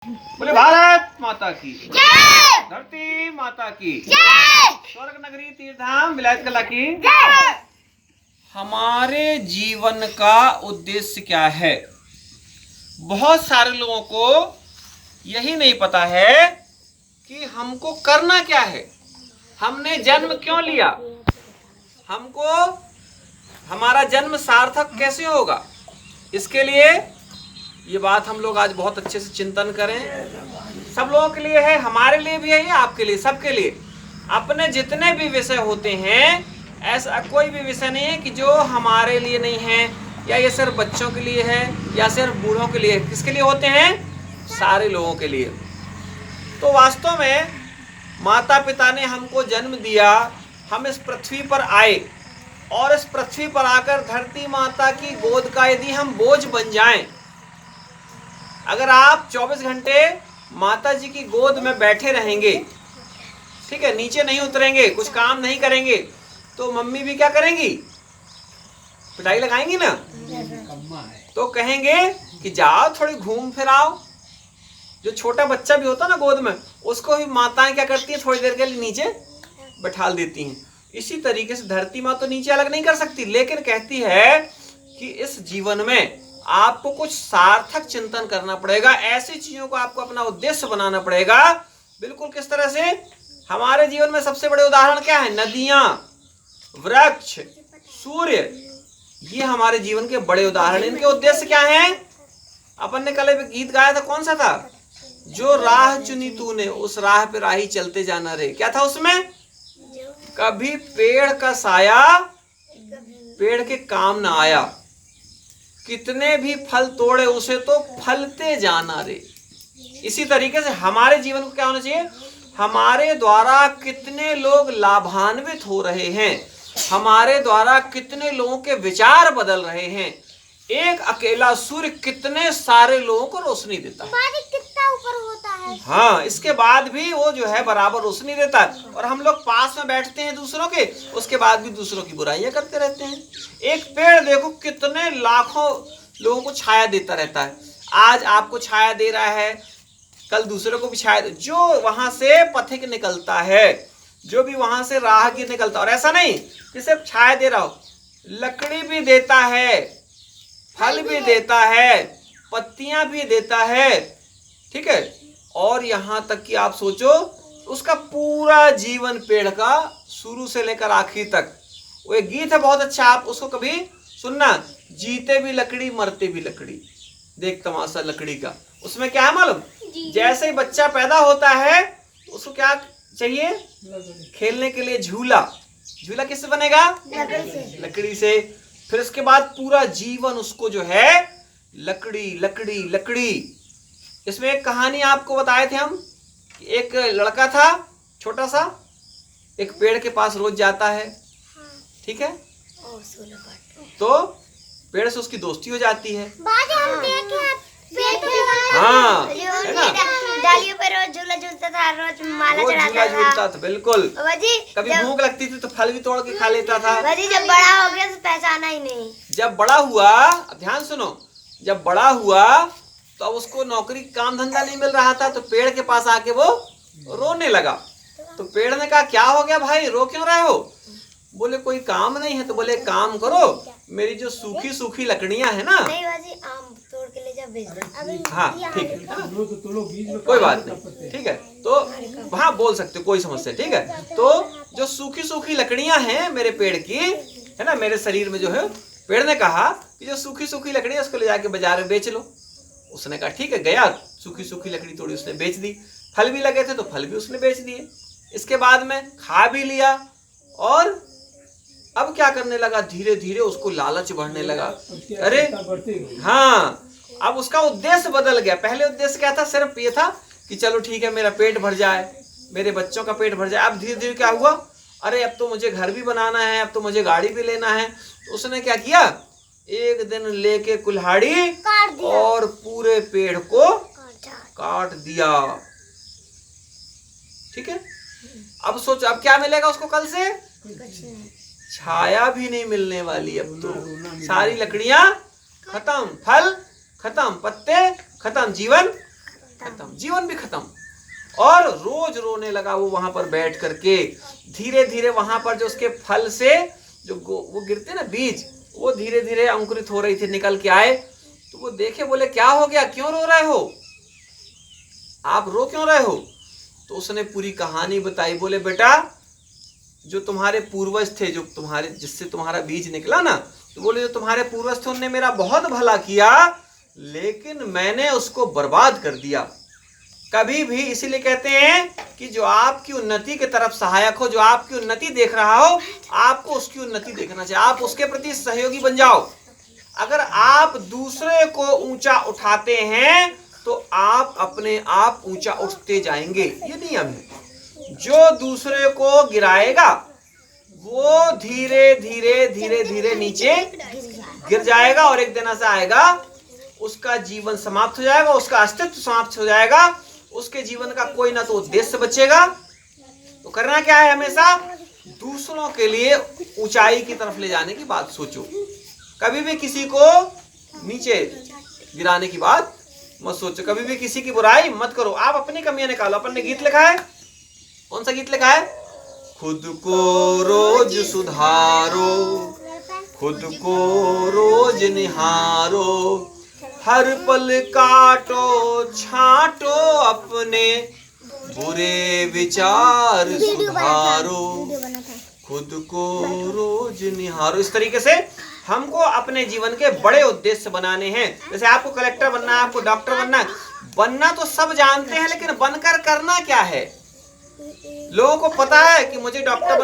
बोले भारत माता की जय, धरती माता की जय, स्वर्ग नगरी तीर्थधाम विलायत कला की जय। हमारे जीवन का उद्देश्य क्या है? बहुत सारे लोगों को यही नहीं पता है कि हमको करना क्या है, हमने जन्म क्यों लिया, हमको हमारा जन्म सार्थक कैसे होगा। इसके लिए ये बात हम लोग आज बहुत अच्छे से चिंतन करें। सब लोगों के लिए है, हमारे लिए भी है, आपके लिए, सबके लिए। अपने जितने भी विषय होते हैं, ऐसा कोई भी विषय नहीं है कि जो हमारे लिए नहीं है, या ये सिर्फ बच्चों के लिए है, या सिर्फ बूढ़ों के लिए। किसके लिए होते हैं? सारे लोगों के लिए। तो वास्तव में माता पिता ने हमको जन्म दिया, हम इस पृथ्वी पर आए, और इस पृथ्वी पर आकर धरती माता की गोद का यदि हम बोझ बन जाएं, अगर आप 24 घंटे माता जी की गोद में बैठे रहेंगे, ठीक है, नीचे नहीं उतरेंगे, कुछ काम नहीं करेंगे, तो मम्मी भी क्या करेंगी? पिटाई लगाएंगी ना। तो कहेंगे कि जाओ थोड़ी घूम फिर आओ। जो छोटा बच्चा भी होता ना गोद में, उसको भी माताएं क्या करती है, थोड़ी देर के लिए नीचे बैठा देती हैं। इसी तरीके से धरती माँ तो नीचे अलग नहीं कर सकती, लेकिन कहती है कि इस जीवन में आपको कुछ सार्थक चिंतन करना पड़ेगा। ऐसी चीजों को आपको अपना उद्देश्य बनाना पड़ेगा। बिल्कुल किस तरह से? हमारे जीवन में सबसे बड़े उदाहरण क्या है? नदियां, वृक्ष, सूर्य, ये हमारे जीवन के बड़े उदाहरण। इनके उद्देश्य क्या हैं? अपन ने कल एक गीत गाया था, कौन सा था? जो राह चुनी तूने उस राह पे राही चलते जाना रे। क्या था उसमें? कभी पेड़ का साया पेड़ के काम ना आया, कितने भी फल तोड़े उसे तो फलते जाना रे। इसी तरीके से हमारे जीवन को क्या होना चाहिए? हमारे द्वारा कितने लोग लाभान्वित हो रहे हैं, हमारे द्वारा कितने लोगों के विचार बदल रहे हैं। एक अकेला सूर्य कितने सारे लोगों को रोशनी देता है, कितना ऊपर होता है। हाँ, इसके बाद भी वो जो है बराबर रोशनी देता है। और हम लोग पास में बैठते हैं दूसरों के, उसके बाद भी दूसरों की बुराइयां करते रहते हैं। एक पेड़ देखो कितने लाखों लोगों को छाया देता रहता है। आज आपको छाया दे रहा है, कल दूसरों को भी छाया दे। जो वहां से पथिक निकलता है, जो भी वहां से राहगीर निकलता है, और ऐसा नहीं कि सिर्फ छाया दे रहा हो, लकड़ी भी देता है, फल भी देता है, पत्तियां भी देता है, ठीक है। और यहां तक कि आप सोचो, उसका पूरा जीवन पेड़ का शुरू से लेकर आखिर तक। वो एक गीत है बहुत अच्छा, आप उसको कभी सुनना, जीते भी लकड़ी मरते भी लकड़ी, देख तमाशा लकड़ी का। उसमें क्या है मालूम? जैसे ही बच्चा पैदा होता है, उसको क्या चाहिए? खेलने के लिए झूला। झूला किससे बनेगा? लकड़ी से। फिर उसके बाद पूरा जीवन उसको जो है लकड़ी लकड़ी लकड़ी। इसमें एक कहानी आपको बताए थे हम, एक लड़का था छोटा सा, एक पेड़ के पास रोज जाता है, ठीक है, तो पेड़ से उसकी दोस्ती हो जाती है। हाँ, है ना, डालियों पर रोज झूला झूलता था, रोज माला झूलता था, बिल्कुल। कभी भूख लगती थी तो फल भी तोड़ के खा लेता था। जब बड़ा हो गया तो पहचाना ही नहीं। जब बड़ा हुआ, ध्यान सुनो, जब बड़ा हुआ तो अब उसको नौकरी काम धंधा नहीं मिल रहा था, तो पेड़ के पास आके वो रोने लगा। तो पेड़ ने कहा, क्या हो गया भाई, रो क्यों रहे हो? बोले कोई काम नहीं है। तो बोले काम करो, मेरी जो सूखी सूखी लकड़ियां है ना, नहीं बाजी, आम तोड़ के ले जा। हाँ ठीक है, कोई बात नहीं, ठीक है, तो हाँ बोल सकते हो, कोई समस्या, ठीक है। तो जो सूखी सूखी लकड़ियां हैं मेरे पेड़ की, है ना, मेरे शरीर में जो है, पेड़ ने कहा कि जो सूखी सूखी लकड़ियां उसको ले जाके बाजार में बेच लो। उसने कहा ठीक है, गया, सूखी सूखी लकड़ी तोड़ी, उसने बेच दी। फल भी लगे थे तो फल भी उसने बेच दिए। इसके बाद में खा भी लिया, और अब क्या करने लगा, धीरे धीरे उसको लालच बढ़ने लगा। अरे हाँ, अब उसका उद्देश्य बदल गया। पहले उद्देश्य क्या था? सिर्फ ये था कि चलो ठीक है, मेरा पेट भर जाए, मेरे बच्चों का पेट भर जाए। अब धीरे धीरे क्या हुआ, अरे अब तो मुझे घर भी बनाना है, अब तो मुझे गाड़ी भी लेना है। तो उसने क्या किया, एक दिन लेके कुल्हाड़ी और पूरे पेड़ को काट दिया, ठीक है। अब सोचो, अब क्या मिलेगा उसको कल से? छाया भी नहीं मिलने वाली। अब तो सारी लकड़ियां खत्म, फल खत्म, पत्ते खत्म, जीवन खत्म, जीवन भी खत्म। और रोज रोने लगा वो वहां पर बैठ करके। धीरे धीरे वहां पर जो उसके फल से जो वो गिरते ना बीज, वो धीरे धीरे अंकुरित हो रही थी, निकल के आए। तो वो देखे, बोले क्या हो गया, क्यों रो रहे हो, आप रो क्यों रहे हो? तो उसने पूरी कहानी बताई। बोले बेटा, जो तुम्हारे पूर्वज थे, जो तुम्हारे जिससे तुम्हारा बीज निकला ना, तो बोले जो तुम्हारे पूर्वज थे उनने मेरा बहुत भला किया, लेकिन मैंने उसको बर्बाद कर दिया। कभी भी इसीलिए कहते हैं कि जो आपकी उन्नति के तरफ सहायक हो, जो आपकी उन्नति देख रहा हो, आपको उसकी उन्नति देखना चाहिए, आप उसके प्रति सहयोगी बन जाओ। अगर आप दूसरे को ऊंचा उठाते हैं तो आप अपने आप ऊंचा उठते जाएंगे, ये नियम है। जो दूसरे को गिराएगा वो धीरे धीरे धीरे धीरे नीचे गिर जाएगा, और एक दिन ऐसा आएगा उसका जीवन समाप्त हो जाएगा, उसका अस्तित्व समाप्त हो जाएगा, उसके जीवन का कोई ना तो उद्देश्य बचेगा। तो करना क्या है, हमेशा दूसरों के लिए ऊंचाई की तरफ ले जाने की बात सोचो, कभी भी किसी को नीचे गिराने की बात मत सोचो, कभी भी किसी की बुराई मत करो। आप अपनी कमियां निकालो। अपन ने गीत लिखा है, कौन सा गीत लिखा है? खुद को रोज सुधारो, खुद को रोज निहारो, हर पल काटो छांटो, अपने बुरे विचार सुधारो, खुद को रोज निहारो। इस तरीके से हमको अपने जीवन के बड़े उद्देश्य बनाने हैं। जैसे आपको कलेक्टर बनना है, आपको डॉक्टर बनना है, बनना तो सब जानते हैं, लेकिन बनकर करना क्या है? लोगों को पता है कि मुझे डॉक्टर